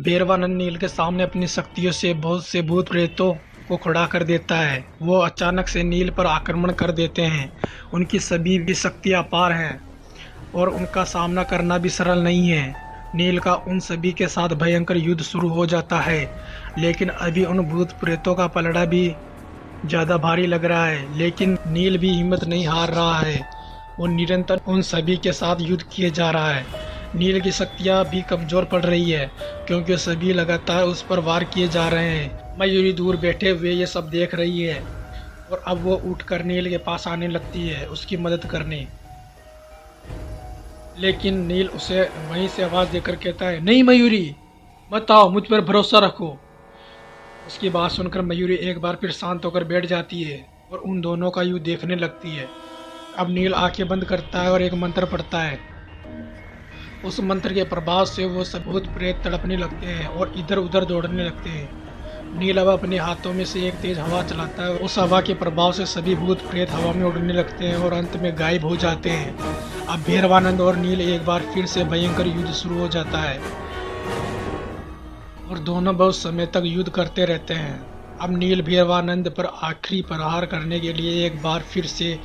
भैरवानंद नील के सामने अपनी शक्तियों से बहुत से भूत प्रेतों को खड़ा कर देता है। वो अचानक से नील पर आक्रमण कर देते हैं। उनकी सभी भी शक्तियाँ अपार हैं और उनका सामना करना भी सरल नहीं है। नील का उन सभी के साथ भयंकर युद्ध शुरू हो जाता है, लेकिन अभी उन भूत प्रेतों का पलड़ा भी ज़्यादा भारी लग रहा है। लेकिन नील भी हिम्मत नहीं हार रहा है। वो निरंतर उन सभी के साथ युद्ध किए जा रहा है। नील की शक्तियाँ भी कमज़ोर पड़ रही है, क्योंकि सभी लगातार उस पर वार किए जा रहे हैं। मयूरी दूर बैठे हुए ये सब देख रही है और अब वो उठकर नील के पास आने लगती है उसकी मदद करने। लेकिन नील उसे वहीं से आवाज़ देकर कहता है, नहीं मयूरी, मत आओ, मुझ पर भरोसा रखो। उसकी बात सुनकर मयूरी एक बार फिर शांत होकर बैठ जाती है और उन दोनों का युद्ध देखने लगती है। अब नील आंखें बंद करता है और एक मंत्र पढ़ता है। उस मंत्र के प्रभाव से वो सब भूत प्रेत तड़पने लगते हैं और इधर उधर दौड़ने लगते हैं। नील अब अपने हाथों में से एक तेज हवा चलाता है। उस हवा के प्रभाव से सभी भूत प्रेत हवा में उड़ने लगते हैं और अंत में गायब हो जाते हैं। अब भैरवानंद और नील एक बार फिर से भयंकर युद्ध शुरू हो जाता है और दोनों बहुत समय तक युद्ध करते रहते हैं। अब नील भैरवानंद पर आखिरी प्रहार करने के लिए एक बार फिर से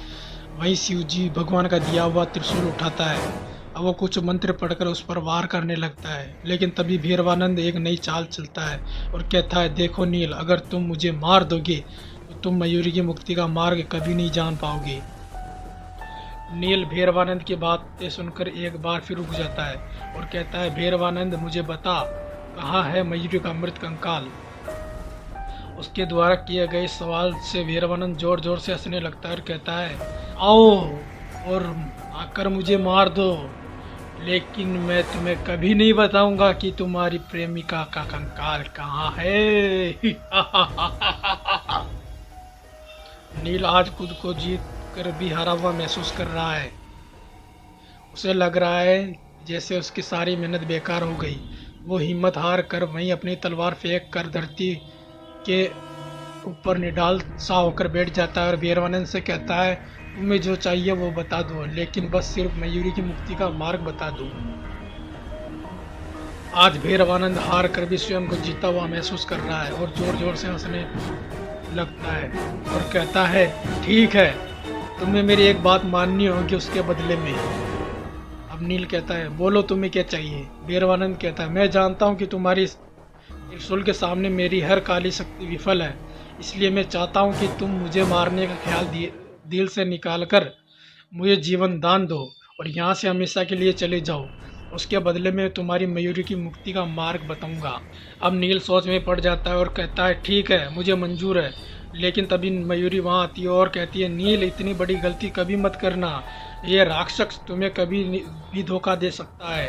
वही शिवजी भगवान का दिया हुआ त्रिशूल उठाता है। अब वो कुछ मंत्र पढ़कर उस पर वार करने लगता है, लेकिन तभी भैरवानंद एक नई चाल चलता है और कहता है, देखो नील, अगर तुम मुझे मार दोगे तो तुम मयूरी की मुक्ति का मार्ग कभी नहीं जान पाओगे। नील भैरवानंद की बातें सुनकर एक बार फिर रुक जाता है और कहता है, भैरवानंद, मुझे बता, कहाँ है मयूरी का मृत कंकाल। उसके द्वारा किए गए सवाल से भैरवानंद जोर जोर से हंसने लगता है और कहता है, आओ और आकर मुझे मार दो, लेकिन मैं तुम्हें कभी नहीं बताऊंगा कि तुम्हारी प्रेमिका का कंकाल कहाँ है। नील आज खुद को जीत कर भी हारा हुआ महसूस कर रहा है। उसे लग रहा है जैसे उसकी सारी मेहनत बेकार हो गई। वो हिम्मत हार कर वहीं अपनी तलवार फेंक कर धरती के ऊपर निडाल सा होकर बैठ जाता है और भैरवानंद से कहता है, तुम्हें जो चाहिए वो बता दो, लेकिन बस सिर्फ मयूरी की मुक्ति का मार्ग बता दो। आज भैरवानंद हार कर भी स्वयं को जीता हुआ महसूस कर रहा है और जोर जोर से हंसने लगता है और कहता है, ठीक है, तुम्हें मेरी एक बात माननी होगी उसके बदले में। अब नील कहता है, बोलो, तुम्हें क्या चाहिए। भैरवानंद कहता है, मैं जानता हूँ कि तुम्हारी त्रिशूल के सामने मेरी हर काली शक्ति विफल है, इसलिए मैं चाहता हूँ कि तुम मुझे मारने का ख्याल दिल से निकाल कर मुझे जीवन दान दो और यहाँ से हमेशा के लिए चले जाओ। उसके बदले में तुम्हारी मयूरी की मुक्ति का मार्ग बताऊंगा। अब नील सोच में पड़ जाता है और कहता है, ठीक है, मुझे मंजूर है। लेकिन तभी मयूरी वहाँ आती है और कहती है, नील, इतनी बड़ी गलती कभी मत करना, ये राक्षस तुम्हें कभी भी धोखा दे सकता है।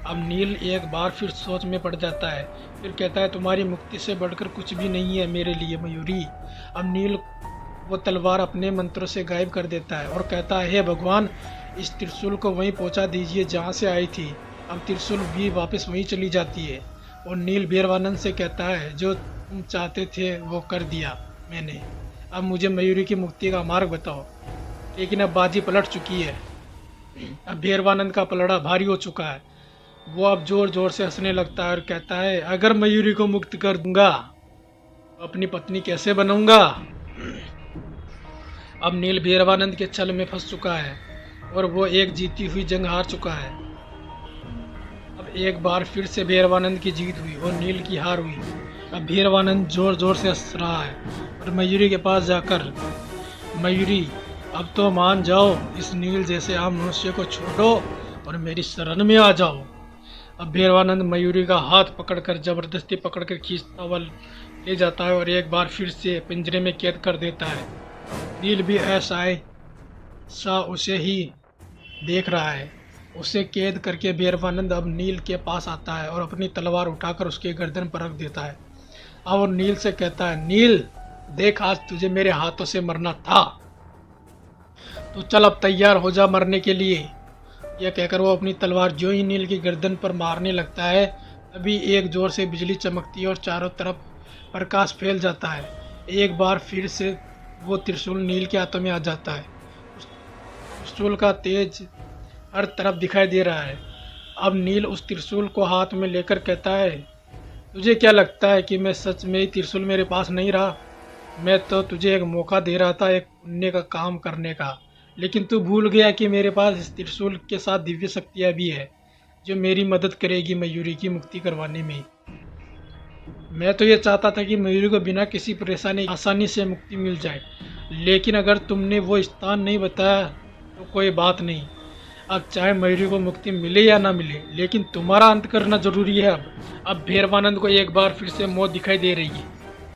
अब नील एक बार फिर सोच में पड़ जाता है, फिर कहता है, तुम्हारी मुक्ति से बढ़कर कुछ भी नहीं है मेरे लिए मयूरी। अब नील वो तलवार अपने मंत्रों से गायब कर देता है और कहता है, हे भगवान, इस त्रिशूल को वहीं पहुंचा दीजिए जहां से आई थी। अब त्रिशूल भी वापस वहीं चली जाती है और नील भैरवानंद से कहता है, जो तुम चाहते थे वो कर दिया मैंने, अब मुझे मयूरी की मुक्ति का मार्ग बताओ। लेकिन अब बाजी पलट चुकी है। अब भैरवानंद का पलड़ा भारी हो चुका है। वो अब जोर जोर से हंसने लगता है और कहता है, अगर मयूरी को मुक्त कर दूंगा तो अपनी पत्नी कैसे बनाऊंगा। अब नील भैरवानंद के छल में फंस चुका है और वो एक जीती हुई जंग हार चुका है। अब एक बार फिर से भैरवानंद की जीत हुई और नील की हार हुई। अब भैरवानंद जोर जोर से हंस रहा है और मयूरी के पास जाकर, मयूरी, अब तो मान जाओ, इस नील जैसे आम मनुष्य को छोड़ो और मेरी शरण में आ जाओ। अब भैरवानंद मयूरी का हाथ पकड़कर जबरदस्ती पकड़कर खींचता हुआ ले जाता है और एक बार फिर से पिंजरे में कैद कर देता है। नील भी ऐसा उसे ही देख रहा है। उसे कैद करके भैरवानंद अब नील के पास आता है और अपनी तलवार उठाकर उसके गर्दन पर रख देता है और नील से कहता है, नील, देख, आज तुझे मेरे हाथों से मरना था, तो चल अब तैयार हो जा मरने के लिए। यह कहकर वो अपनी तलवार जो ही नील की गर्दन पर मारने लगता है, तभी एक जोर से बिजली चमकती है और चारों तरफ प्रकाश फैल जाता है। एक बार फिर से वो त्रिशूल नील के हाथों में आ जाता है। उस त्रिशूल का तेज हर तरफ दिखाई दे रहा है। अब नील उस त्रिशूल को हाथ में लेकर कहता है, तुझे क्या लगता है कि मैं सच में ही त्रिशूल मेरे पास नहीं रहा? मैं तो तुझे एक मौका दे रहा था एक पुण्य का काम करने का, लेकिन तू भूल गया कि मेरे पास इस त्रिशूल के साथ दिव्य शक्तियाँ भी है जो मेरी मदद करेगी मयूरी की मुक्ति करवाने में। मैं तो ये चाहता था कि मयूरी को बिना किसी परेशानी आसानी से मुक्ति मिल जाए, लेकिन अगर तुमने वो स्थान नहीं बताया तो कोई बात नहीं। अब चाहे मयूरी को मुक्ति मिले या ना मिले, लेकिन तुम्हारा अंत करना जरूरी है। अब भैरवानंद को एक बार फिर से मौत दिखाई दे रही है।